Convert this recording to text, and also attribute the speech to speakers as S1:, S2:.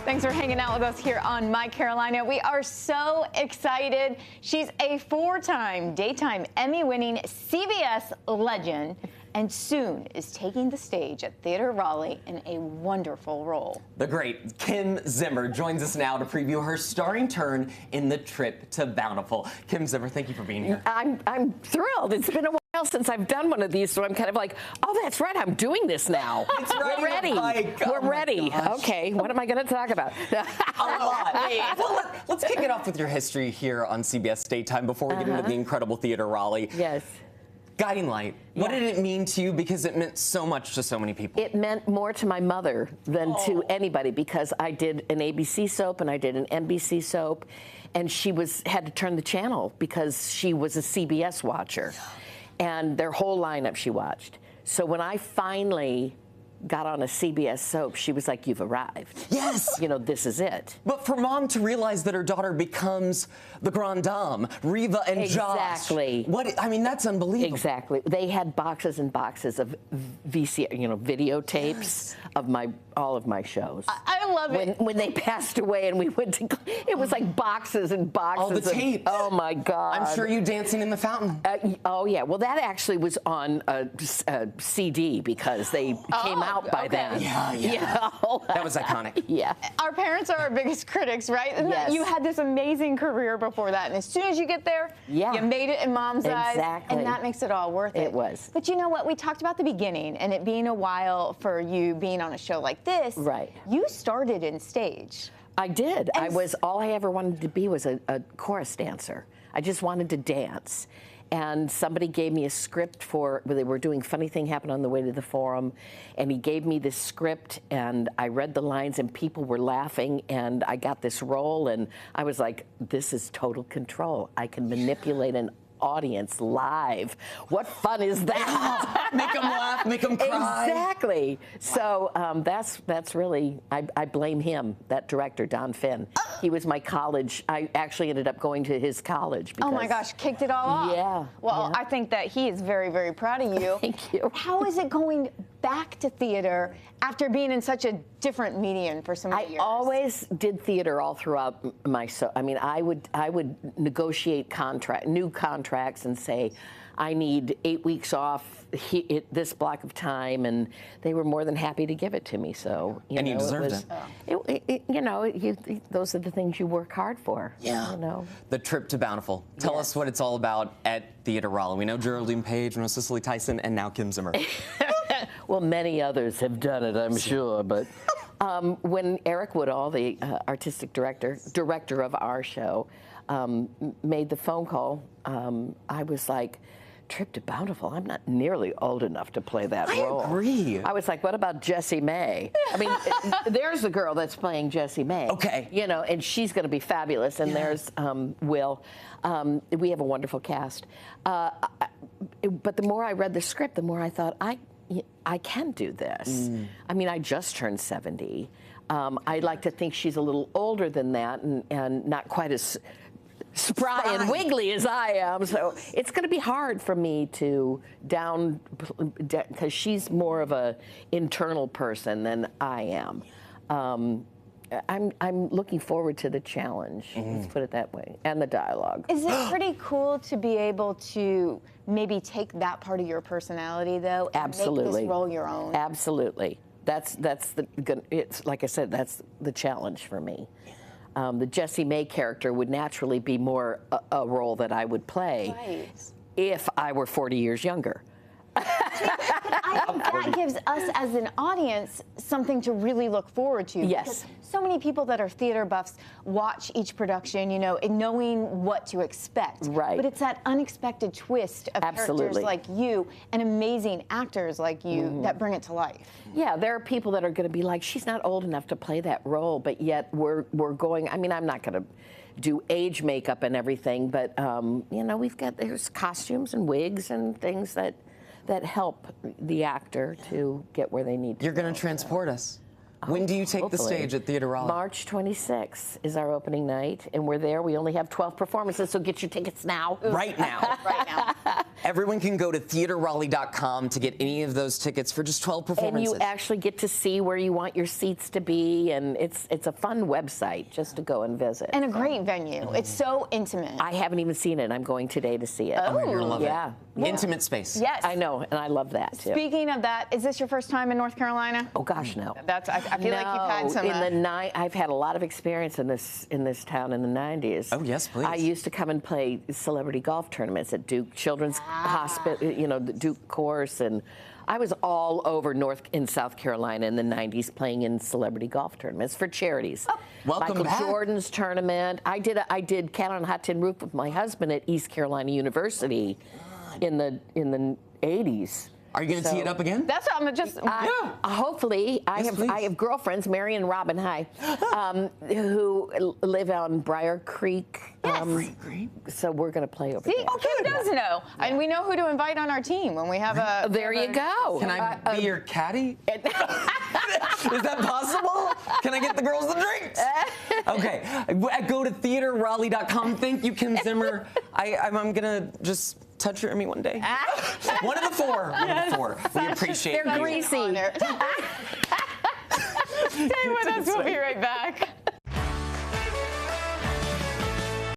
S1: Thanks for hanging out with us here on My Carolina. We are so excited. She's a four-time daytime Emmy-winning CBS legend and soon is taking the stage at Theater Raleigh in a wonderful role.
S2: The great Kim Zimmer joins us now to preview her starring turn in The Trip to Bountiful. Kim Zimmer, thank you for being here.
S3: I'm thrilled. It's been a while since I've done one of these, so I'm kind of like, oh, that's right, I'm doing this now. We're ready. We're ready. Okay, what am I going to talk about?
S2: A lot. Well, let's kick it off with your history here on CBS Daytime before we get into the incredible Theater Raleigh.
S3: Yes.
S2: Guiding Light, what did it mean to you? Because it meant so much to so many people.
S3: It meant more to my mother than to anybody, because I did an ABC soap and I did an NBC soap, and she had to turn the channel because she was a CBS watcher, and their whole lineup she watched. So when I finally got on a CBS soap, she was like, you've arrived.
S2: Yes.
S3: You know, this is it.
S2: But for Mom to realize that her daughter becomes the Grande Dame, Reva and Josh.
S3: Exactly.
S2: I mean, that's unbelievable.
S3: Exactly. They had boxes and boxes of videotapes of all of my shows.
S1: I love it.
S3: When they passed away and we went to, it was like boxes and boxes.
S2: All the tapes.
S3: Oh my God.
S2: I'm sure you dancing in the fountain.
S3: Oh yeah. Well, that actually was on a CD because they came out by then.
S2: Yeah. That was iconic.
S3: Yeah.
S1: Our parents are our biggest critics, right? And
S3: Yes.
S1: You had this amazing career before that, and as soon as you get there, you made it in Mom's eyes, and that makes it all worth it.
S3: It was.
S1: But you know what? We talked about the beginning, and it being a while for you being on a show like this.
S3: Right.
S1: You started in stage.
S3: I did.
S1: And
S3: All I ever wanted to be was a chorus dancer. I just wanted to dance. And somebody gave me a script where they were doing Funny Thing Happened on the Way to the Forum, and he gave me this script, and I read the lines, and people were laughing, and I got this role, and I was like, this is total control. I can manipulate an audience live. What fun is that?
S2: Make them laugh, make them cry.
S3: Exactly. So that's really, I blame him, that director, Don Finn. He was my college. I actually ended up going to his college. Because,
S1: oh my gosh, kicked it all off.
S3: Yeah.
S1: Well, I think that he is very, very proud of you.
S3: Thank you.
S1: How is it going back to theater after being in such a different medium for so many years?
S3: I always did theater all throughout my I mean, I would negotiate new contracts and say, I need 8 weeks off this block of time, and they were more than happy to give it to me. So you
S2: deserved
S3: it. Those are the things you work hard for.
S2: Yeah.
S3: You know.
S2: The Trip to Bountiful. Tell us what it's all about at Theater Raleigh. We know Geraldine Page, we know Cicely Tyson, and now Kim Zimmer.
S3: Well, many others have done it, I'm sure, but when Eric Woodall, the artistic director of our show, made the phone call, I was like, Trip to Bountiful, I'm not nearly old enough to play that role.
S2: I agree.
S3: I was like, what about Jessie May? I mean, there's the girl that's playing Jessie May.
S2: Okay.
S3: You know, and she's going to be fabulous. And there's Will. We have a wonderful cast. But the more I read the script, the more I thought, I can do this. I mean, I just turned 70. I'd like to think she's a little older than that and not quite as spry and wiggly as I am. So it's going to be hard for me to because she's more of a internal person than I am. I'm looking forward to the challenge. Let's put it that way, and the dialogue.
S1: Is it pretty cool to be able to maybe take that part of your personality, though, and
S3: Absolutely.
S1: make this role your own?
S3: Absolutely. It's like I said, that's the challenge for me. The Jessie May character would naturally be more a role that I would play if I were 40 years younger.
S1: I think that gives us as an audience something to really look forward to.
S3: Yes.
S1: Because so many people that are theater buffs watch each production, you know, and knowing what to expect.
S3: Right.
S1: But it's that unexpected twist of characters like you and amazing actors like you that bring it to life.
S3: Yeah, there are people that are going to be like, she's not old enough to play that role, but yet we're going, I mean, I'm not going to do age makeup and everything, but, you know, there's costumes and wigs and things that help the actor to get where they need to
S2: You're going to transport us. When do you take the stage at Theater Raleigh?
S3: March 26th is our opening night, and we're there. We only have 12 performances, so get your tickets now.
S2: Right now.
S1: Right now.
S2: Everyone can go to theaterraleigh.com to get any of those tickets for just 12 performances.
S3: And you actually get to see where you want your seats to be, and it's a fun website just to go and visit.
S1: And a great venue. It's so intimate.
S3: I haven't even seen it. I'm going today to see it.
S2: Oh, you're gonna love
S3: yeah.
S2: it. Intimate space.
S1: Yes.
S3: I know, and I love that too.
S1: Speaking of that, is this your first time in North Carolina?
S3: Oh gosh, no.
S1: That's I feel like you've had some.
S3: I've had a lot of experience in this town in the 90s.
S2: Oh yes, please.
S3: I used to come and play celebrity golf tournaments at Duke Children's Hospital, you know, the Duke course, and I was all over North and South Carolina in the 90s playing in celebrity golf tournaments for charities.
S2: Oh, welcome
S3: Michael
S2: back.
S3: Jordan's tournament. I did Cat on a Hot Tin Roof with my husband at East Carolina University in the 80s.
S2: Are you going to tee it up again?
S1: That's what I'm just.
S3: Hopefully, I have girlfriends, Mary and Robin, who live on Briar Creek. So we're going to play over
S1: See,
S3: there.
S1: who does know? Yeah. And we know who to invite on our team when we have a.
S3: There you go.
S2: Can I be your caddy? Is that possible? Can I get the girls the drinks? Okay, go to theaterraleigh.com. Thank you, Kim Zimmer. I'm going to just touch your Emmy one day. One of the four. One of the four. We appreciate
S3: They're
S2: you.
S3: greasy.
S1: Stay with us. We'll be right back.